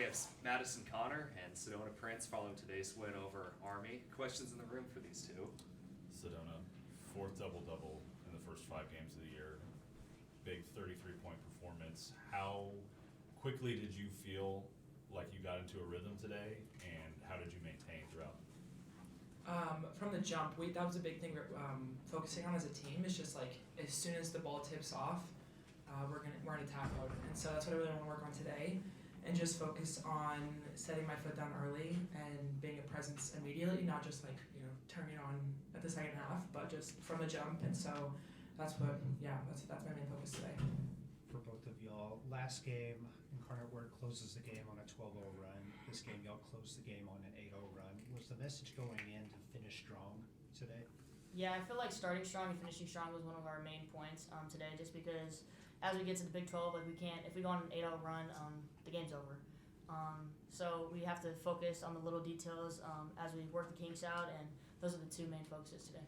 have Madison Conner and Sedona Prince following today's win over Army. Questions in the room for these two? Sedona, fourth double-double in the first 5 games of the year. Big 33-point performance. How quickly did you feel like you got into a rhythm today, and how did you maintain throughout? From the jump, that was a big thing we're focusing on as a team. Is just like as soon as the ball tips off, we're in attack mode, and so that's what I really want to work on today, and just focus on setting my foot down early and being a presence immediately, not just like turning it on at the second half, but just from the jump. And so that's my main focus today. For both of y'all, last game, Incarnate Word closes the game on a 12-0 run. This game, y'all closed the game on an 8-0 run. Was the message going in to finish strong today? Yeah, I feel like starting strong and finishing strong was one of our main points today, just because as we get to the Big 12, like if we go on an 8-0 run, the game's over. So we have to focus on the little details as we work the kinks out, and those are the two main focuses today.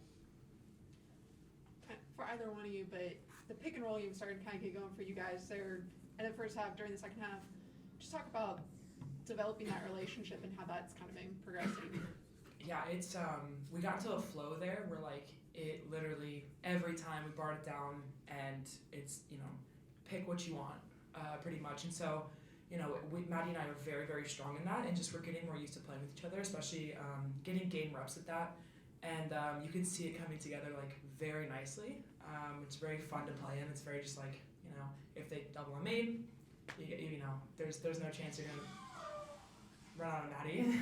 For either one of you, but the pick and roll game started to kind of get going for you guys there in the first half, during the second half. Just talk about developing that relationship and how that's kind of been progressing. Yeah, it's we got into a flow there where like it literally every time we brought it down, and it's pick what you want pretty much. And so Maddie and I are very, very strong in that, and just we're getting more used to playing with each other, especially getting game reps at that. And you can see it coming together like very nicely. It's very fun to play in. It's very just like if they double on me, there's no chance you're gonna run out of Maddie.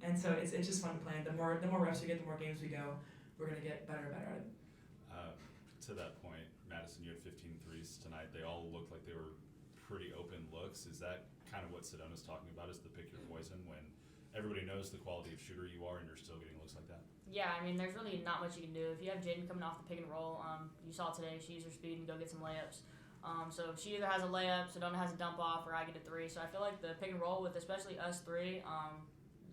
And so it's just fun to play. And the more reps we get, the more games we go, we're gonna get better and better at it. To that point, Madison, you had 15 threes tonight. They all looked like they were pretty open looks. Is that kind of what Sedona's talking about, is the pick your poison, when everybody knows the quality of shooter you are and you're still getting looks like that? Yeah, I mean, there's really not much you can do. If you have Jaden coming off the pick and roll, you saw today, she used her speed and go get some layups. So she either has a layup, Sedona has a dump off, or I get a 3. So I feel like the pick and roll with especially us 3,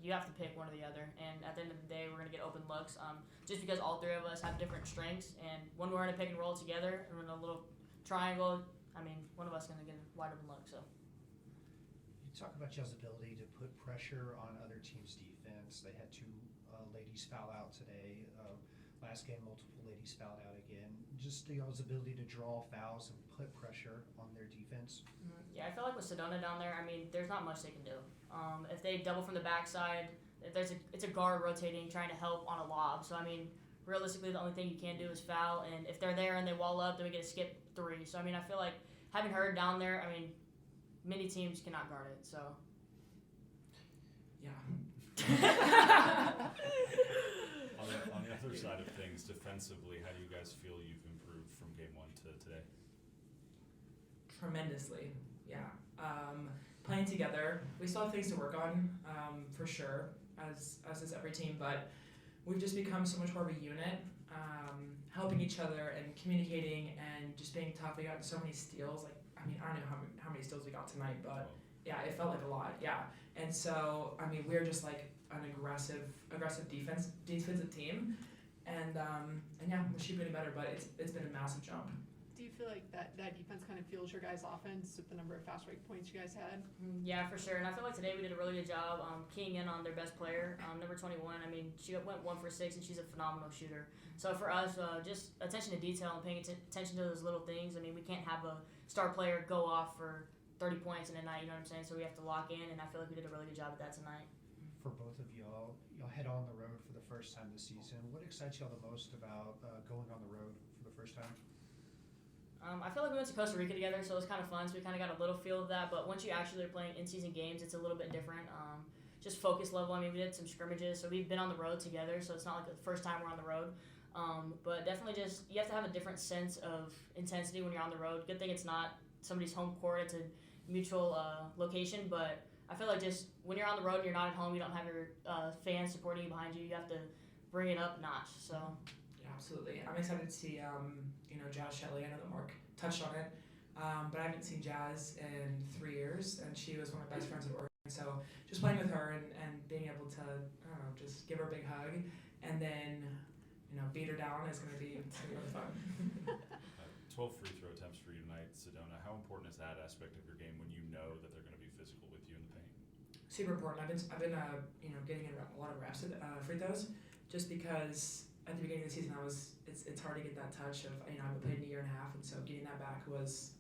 you have to pick one or the other. And at the end of the day, we're going to get open looks just because all 3 of us have different strengths. And when we're in a pick and roll together, or in a little triangle, I mean, one of us is going to get a wide open look. So You talk about y'all's ability to put pressure on other teams' defense. They had 2 ladies foul out today. Last game, multiple ladies fouled out again. Just y'all's ability to draw fouls and put pressure on their defense. Yeah, I feel like with Sedona down there, I mean, there's not much they can do. If they double from the backside, it's a guard rotating, trying to help on a lob. So, I mean, realistically, the only thing you can do is foul. And if they're there and they wall up, then we get a skip 3. So, I mean, I feel like having her down there, I mean, many teams cannot guard it. So, Yeah. On the other side of things, defensively, how do you guys feel you've improved from game 1 to today? Tremendously, yeah. Playing together, we still have things to work on, for sure, as is every team, but we've just become so much more of a unit, helping each other and communicating and just being tough. We got so many steals, like, I mean, I don't know how many steals we got tonight, but yeah, it felt like a lot, yeah. And so, I mean, we're just like an aggressive defensive team, and yeah, we should be getting better, but it's been a massive jump. Do you feel like that defense kind of fuels your guys' offense with the number of fast break points you guys had? yeah, for sure. And I feel like today we did a really good job keying in on their best player, number 21. I mean, she went 1 for 6, and she's a phenomenal shooter. So for us, just attention to detail and paying attention to those little things. I mean, we can't have a star player go off for 30 points in a night, you know what I'm saying? So we have to lock in, and I feel like we did a really good job at that tonight. For both of y'all head on the road for the first time this season. What excites y'all the most about going on the road for the first time? I feel like we went to Costa Rica together, so it was kind of fun. So we kind of got a little feel of that. But once you actually are playing in-season games, it's a little bit different. Just focus level. I mean, we did some scrimmages, so we've been on the road together. So it's not like the first time we're on the road. But definitely just you have to have a different sense of intensity when you're on the road. Good thing it's not somebody's home court. It's a mutual location. But I feel like just when you're on the road and you're not at home, you don't have your fans supporting you behind you. You have to bring it up a notch. So. Yeah, absolutely. I'm excited to see, Jazz Shelley. I know that Mark touched on it, but I haven't seen Jazz in 3 years, and she was one of my best friends at Oregon. So just playing with her and being able to, I don't know, just give her a big hug, and then, beat her down is going to be really fun. 12 free throw attempts for you tonight. Sedona, How important is that aspect of your game when you know that they're going to be physical with you in the paint? Super important. I've been getting in a lot of reps at free throws, just because at the beginning of the season it's hard to get that touch of I haven't played in a year and a half, and so getting that back was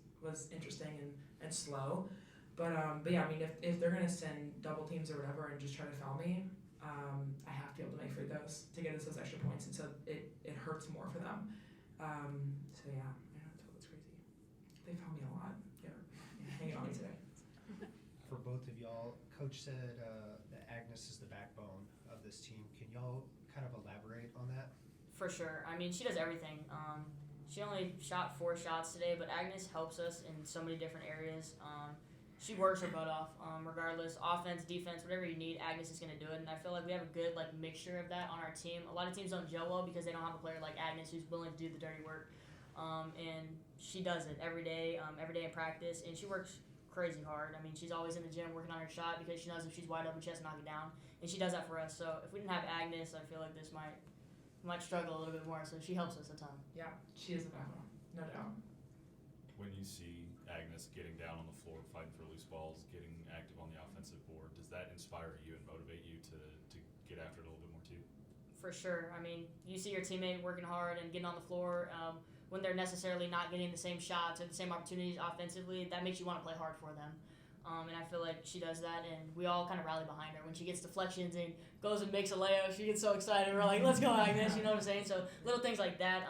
interesting and slow. But yeah, I mean if they're gonna send double teams or whatever and just try to foul me, I have to be able to make free throws to get us those extra points, and so it hurts more for them. So yeah, it's crazy. They foul me a lot. Yeah, hanging on me today. For both of y'all, Coach said that Agnes is the backbone of this team. Can y'all kind of elaborate on that? For sure. I mean, she does everything. She only shot 4 shots today, but Agnes helps us in so many different areas. She works her butt off, regardless, offense, defense, whatever you need, Agnes is going to do it. And I feel like we have a good mixture of that on our team. A lot of teams don't gel well because they don't have a player like Agnes who's willing to do the dirty work. And she does it every day in practice, and she works crazy hard. I mean, she's always in the gym working on her shot because she knows if she's wide open, she has to knock it down. And she does that for us. So if we didn't have Agnes, I feel like this might struggle a little bit more. So she helps us a ton. Yeah, she is a backbone, no doubt. When you see Agnes getting down on the floor, fighting for loose balls, getting active on the offensive board, does that inspire you and motivate you to get after it a little bit more too? For sure. I mean, you see your teammate working hard and getting on the floor when they're necessarily not getting the same shots or the same opportunities offensively. That makes you want to play hard for them. And I feel like she does that, and we all kind of rally behind her. When she gets deflections and goes and makes a layup, she gets so excited. We're like, let's go, Agnes, you know what I'm saying? So little things like that,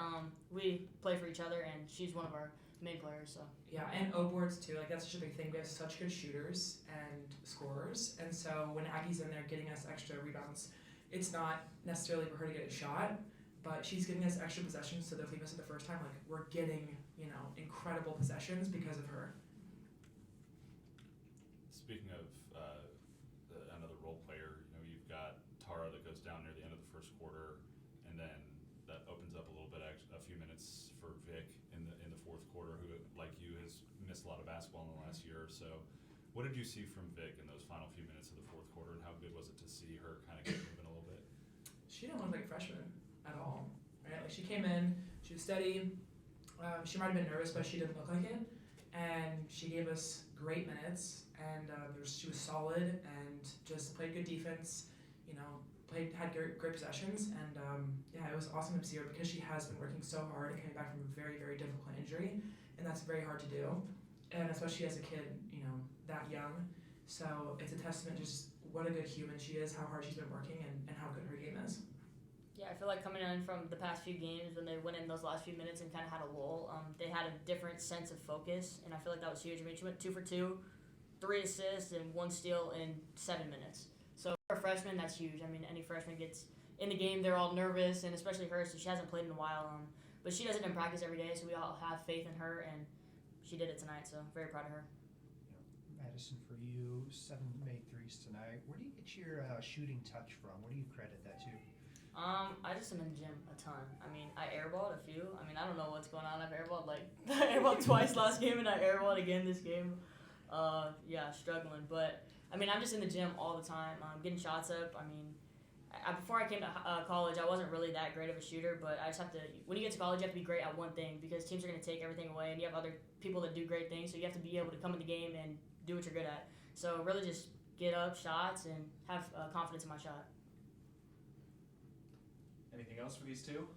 we play for each other, and she's one of our main players. So Yeah, and O boards too. Like that's such a big thing. We have such good shooters and scorers, and so when Aggie's in there getting us extra rebounds, it's not necessarily for her to get a shot, but she's giving us extra possessions. So that if we miss it the first time, like we're getting incredible possessions because of her. Speaking of another role player, you've got Tara that goes down near the end of the first quarter, and then that opens up a little bit, a few minutes for Vic in the fourth quarter, who, like you, has missed a lot of basketball in the last year or so. What did you see from Vic in those final few minutes of the fourth quarter, and how good was it to see her kind of get moving a little bit? She didn't look like a freshman at all, right? Like she came in, she was steady. She might have been nervous, but she didn't look like it. And she gave us great minutes, and she was solid and just played good defense. Had great possessions, and yeah, it was awesome to see her because she has been working so hard and coming back from a very, very difficult injury, and that's very hard to do, and especially as a kid, that young. So it's a testament just what a good human she is, how hard she's been working, and how good her game is. yeah, I feel like coming in from the past few games when they went in those last few minutes and kind of had a lull, they had a different sense of focus, and I feel like that was huge. I mean, she went 2 for 2, 3 assists, and 1 steal in 7 minutes. So for a freshman, that's huge. I mean, any freshman gets in the game, they're all nervous, and especially her, so she hasn't played in a while. But she does it in practice every day, so we all have faith in her, and she did it tonight, so very proud of her. Madison, for you, 7 made threes tonight. Where do you get your shooting touch from? Where do you credit that to? I just am in the gym a ton. I mean, I airballed a few. I mean, I don't know what's going on. I've airballed I airballed twice last game, and I airballed again this game. Yeah, struggling, but I mean, I'm just in the gym all the time. Getting shots up. I mean, before I came to college, I wasn't really that great of a shooter, but I just have to. When you get to college, you have to be great at one thing because teams are going to take everything away, and you have other people that do great things. So you have to be able to come in the game and do what you're good at. So really, just get up shots and have confidence in my shot. Anything else for these two?